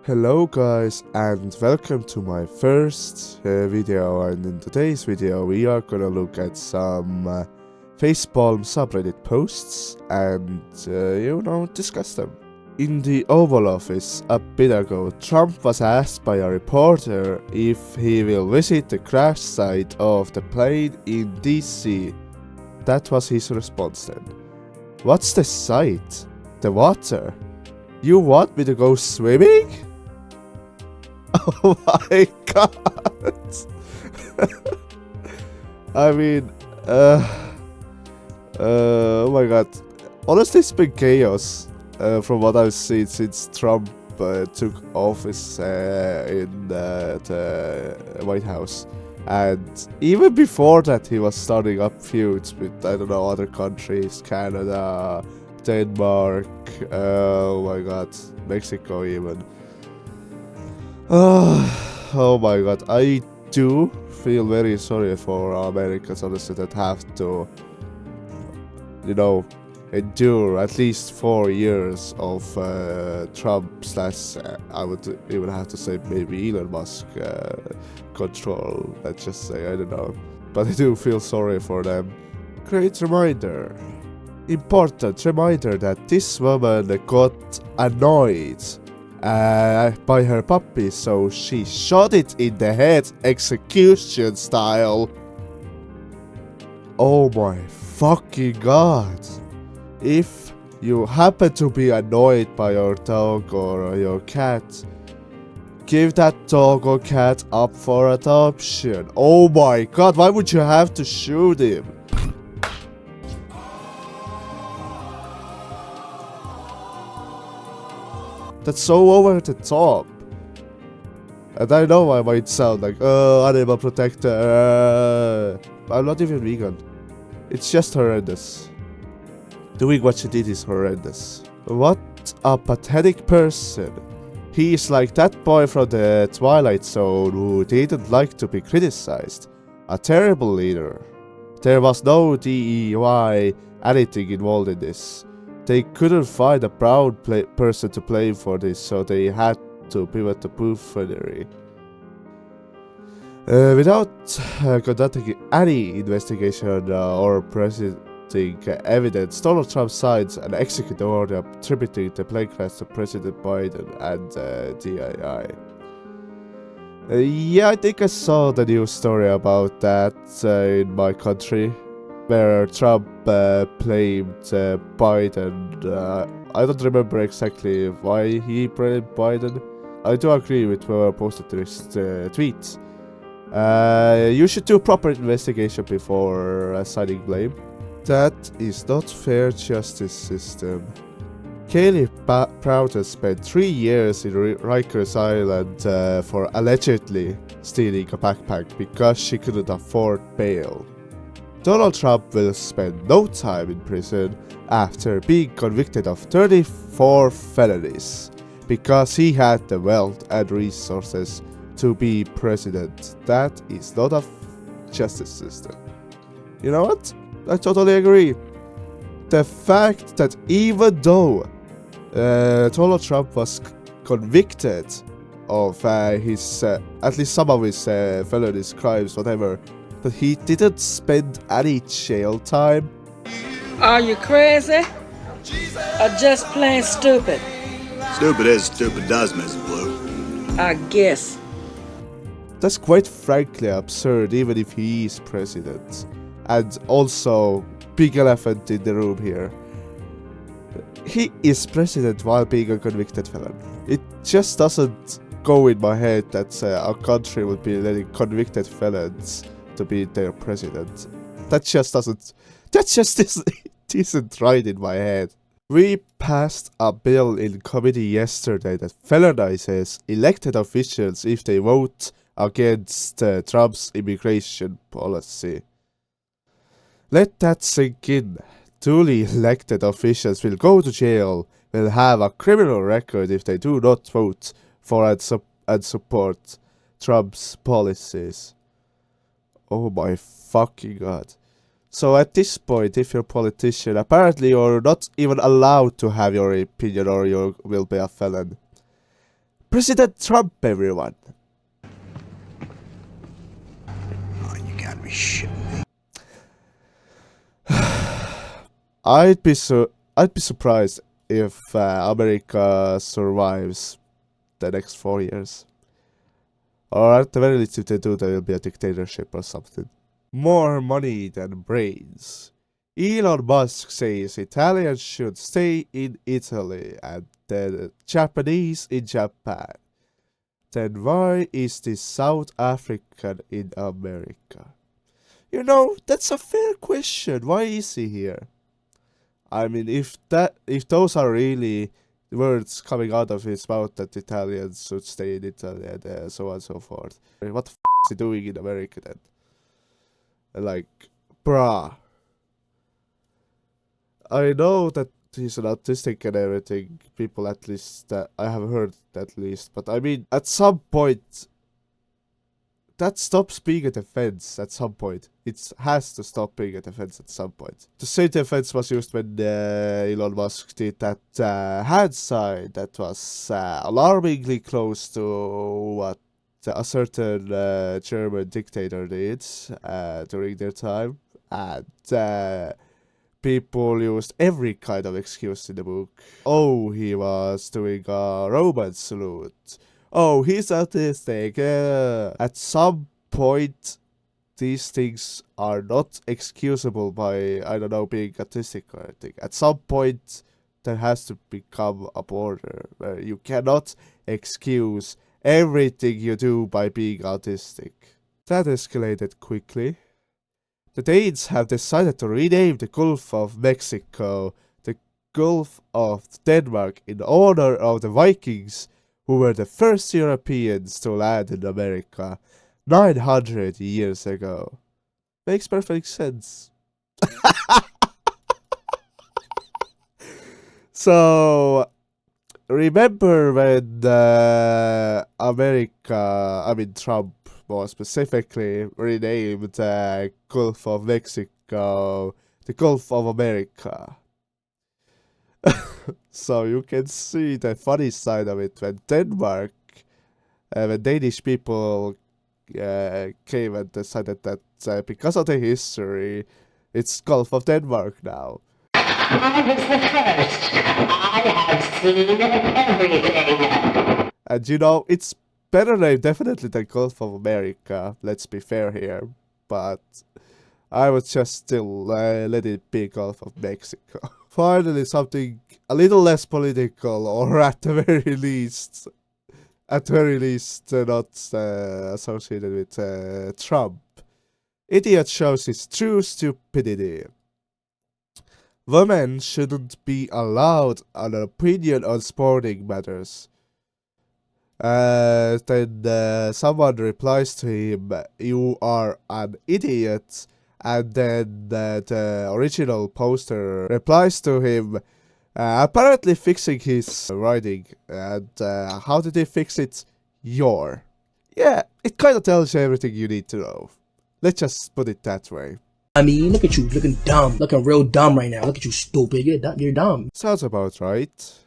Hello guys and welcome to my first video, and in today's video we are gonna look at some FACEPALM subreddit posts and discuss them. In the Oval Office a bit ago, Trump was asked by a reporter if he will visit the crash site of the plane in DC. That was his response then. What's the site? The water? You want me to go swimming? Oh my god! I mean, oh my god. Honestly, it's been chaos from what I've seen since Trump took office in the White House. And even before that, he was starting up feuds with, I don't know, other countries, Canada, Denmark, oh my god, Mexico even. Oh my god, I do feel very sorry for Americans, honestly, that have to, endure at least 4 years of Trump slash, I would even have to say maybe Elon Musk control, let's just say, I don't know. But I do feel sorry for them. Great reminder. Important reminder that this woman got annoyed by her puppy, so she shot it in the head execution style. Oh my fucking god. If you happen to be annoyed by your dog or your cat, give that dog or cat up for adoption. Oh my god, why would you have to shoot him? That's so over the top. And I know I might sound like, animal protector. I'm not even vegan. It's just horrendous. Doing what she did is horrendous. What a pathetic person. He is like that boy from the Twilight Zone who didn't like to be criticized. A terrible leader. There was no DEI anything involved in this. They couldn't find a brown person to blame for this, so they had to pivot to buffoonery. Without conducting any investigation or presenting evidence, Donald Trump signs an executive order attributing the plane crash to President Biden and DII. Yeah, I think I saw the news story about that in my country, where Trump blamed Biden. I don't remember exactly why he blamed Biden. I do agree with whoever posted this tweet. You should do proper investigation before assigning blame. That is not fair justice system. Kaylee Browder spent 3 years in Rikers Island for allegedly stealing a backpack because she couldn't afford bail. Donald Trump will spend no time in prison after being convicted of 34 felonies because he had the wealth and resources to be president. That is not a justice system. You know what? I totally agree. The fact that even though Donald Trump was convicted of his, at least some of his felonies, crimes, whatever, that he didn't spend any jail time. Are you crazy? Or just plain stupid? Stupid is stupid does, Mrs. Blue. I guess. That's quite frankly absurd, even if he is president. And also, big elephant in the room here. He is president while being a convicted felon. It just doesn't go in my head that our country would be letting convicted felons to be their president. That just isn't right in my head. We passed a bill in committee yesterday that felonizes elected officials if they vote against Trump's immigration policy. Let that sink in. Duly elected officials will go to jail, will have a criminal record if they do not vote for and support Trump's policies. Oh my fucking god. So at this point, if you're a politician, apparently you're not even allowed to have your opinion or you will be a felon. President Trump, everyone. Oh, you gotta be shitting me. I'd be surprised if America survives the next 4 years. Or at the very least, if they do, there will be a dictatorship or something. More money than brains. Elon Musk says Italians should stay in Italy and the Japanese in Japan. Then why is the South African in America? You know, that's a fair question. Why is he here? I mean, if those are really words coming out of his mouth that Italians should stay in Italy and so on and so forth, what the is he doing in America then? Like, bruh. I know that he's an autistic and everything, people at least that I have heard at least, but I mean, at some point, that stops being a defense at some point. It has to stop being a defense at some point. The same defense was used when Elon Musk did that hand sign that was alarmingly close to what a certain German dictator did during their time. And people used every kind of excuse in the book. Oh, he was doing a Roman salute. Oh, he's autistic. At some point, these things are not excusable by, I don't know, being autistic or anything. At some point, there has to become a border where you cannot excuse everything you do by being autistic. That escalated quickly. The Danes have decided to rename the Gulf of Mexico the Gulf of Denmark in honor of the Vikings, who were the first Europeans to land in America 900 years ago. Makes perfect sense. So, remember when Trump more specifically renamed the Gulf of Mexico the Gulf of America? So you can see the funny side of it when when Danish people came and decided that because of the history, it's Gulf of Denmark now. I was the first. I have seen everything. And you know, it's better name definitely than Gulf of America, let's be fair here, but I would just still let it be Gulf of Mexico. Finally, something a little less political, or at the very least not associated with Trump. Idiot shows his true stupidity. Women shouldn't be allowed an opinion on sporting matters. Then someone replies to him, "You are an idiot." And then the original poster replies to him, apparently fixing his writing. And how did he fix it? Yeah, it kind of tells you everything you need to know. Let's just put it that way. I mean, look at you, looking dumb, looking real dumb right now. Look at you, stupid. You're dumb. Sounds about right.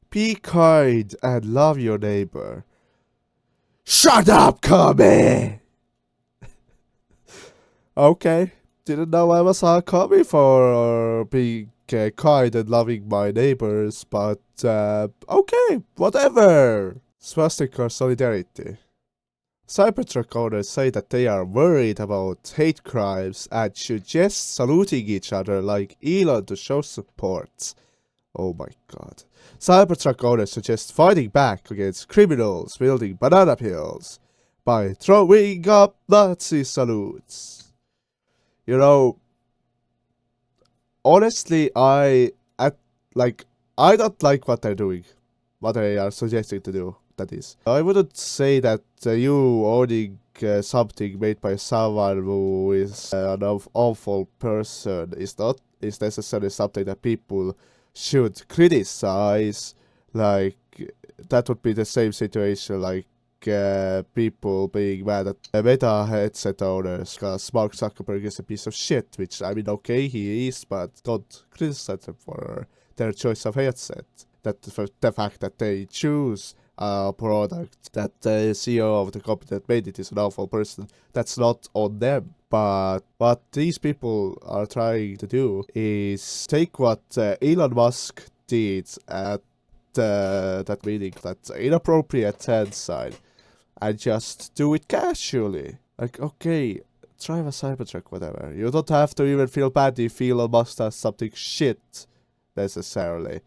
Be kind and love your neighbor. Shut up, Kobe! Okay, didn't know I was a commie for being kind and loving my neighbors, but okay, whatever. Swastika solidarity. Cybertruck owners say that they are worried about hate crimes and suggest saluting each other like Elon to show support. Oh my god. Cybertruck owners suggest fighting back against criminals building banana peels by throwing up Nazi salutes. You know, honestly, I don't like what they're doing, what they are suggesting to do, that is. I wouldn't say that you owning something made by someone who is an awful person is necessarily something that people should criticize. Like, that would be the same situation like people being mad at Meta headset owners because Mark Zuckerberg is a piece of shit, which, I mean, okay, he is, but don't criticize them for their choice of headset. That for the fact that they choose a product that the CEO of the company that made it is an awful person. That's not on them. But what these people are trying to do is take what Elon Musk did at that meeting, that inappropriate hand sign, and just do it casually. Like, okay, drive a Cybertruck, whatever. You don't have to even feel bad if Elon Musk does something shit, necessarily.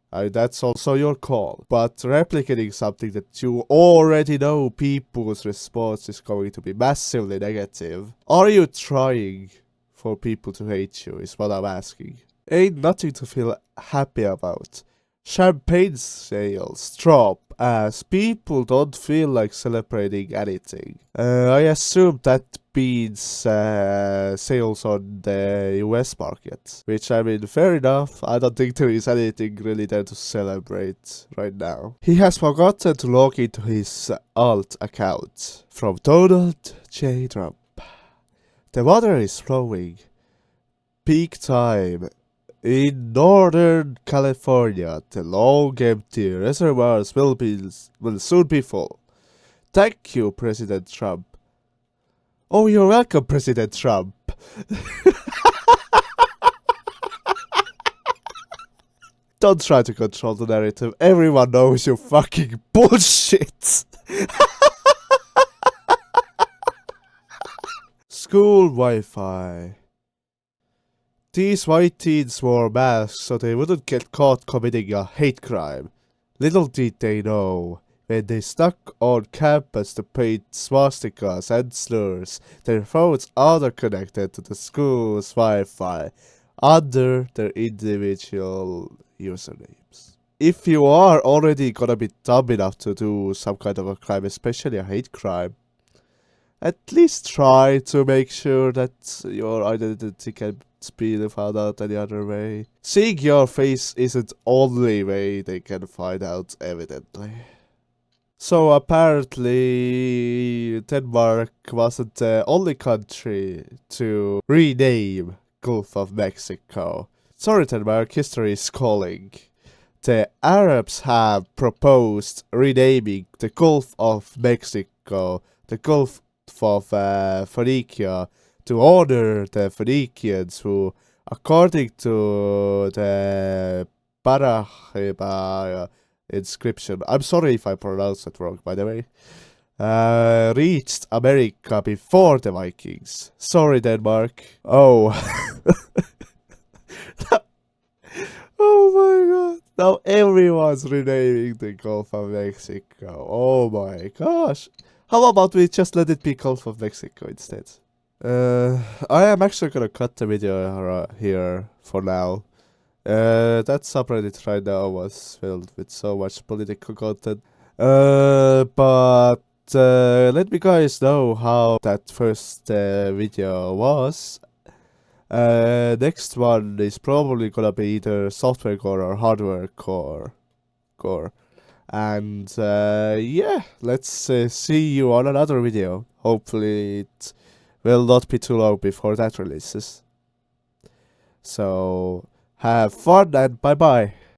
That's also your call. But replicating something that you already know people's response is going to be massively negative. Are you trying for people to hate you, is what I'm asking. Ain't nothing to feel happy about. Champagne sales drop as people don't feel like celebrating anything. I assume that means sales on the US market, which, I mean, fair enough. I don't think there is anything really there to celebrate right now. He has forgotten to log into his alt account. From Donald J. Trump. The water is flowing. Peak time. In Northern California, the long empty reservoirs will soon be full. Thank you, President Trump. Oh, you're welcome, President Trump. Don't try to control the narrative. Everyone knows you fucking bullshit. School Wi-Fi. These white teens wore masks so they wouldn't get caught committing a hate crime. Little did they know, when they snuck on campus to paint swastikas and slurs, their phones are connected to the school's Wi-Fi under their individual usernames. If you are already gonna be dumb enough to do some kind of a crime, especially a hate crime, at least try to make sure that your identity can be found out any other way. Seeing your face isn't the only way they can find out, evidently. So apparently Denmark wasn't the only country to rename Gulf of Mexico. Sorry Denmark, history is calling. The Arabs have proposed renaming the Gulf of Mexico the Gulf of Phoenicia to honor the Phoenicians who, according to the Parahiba inscription, I'm sorry if I pronounced that wrong, by the way, reached America before the Vikings. Sorry, Denmark. Oh. Oh my god. Now everyone's renaming the Gulf of Mexico. Oh my gosh. How about we just let it be Gulf of Mexico instead? I am actually gonna cut the video here for now. That subreddit right now was filled with so much political content. But let me guys know how that first video was. Next one is probably gonna be either software core or hardware core. And yeah, let's see you on another video. Hopefully it will not be too long before that releases. So have fun and bye bye.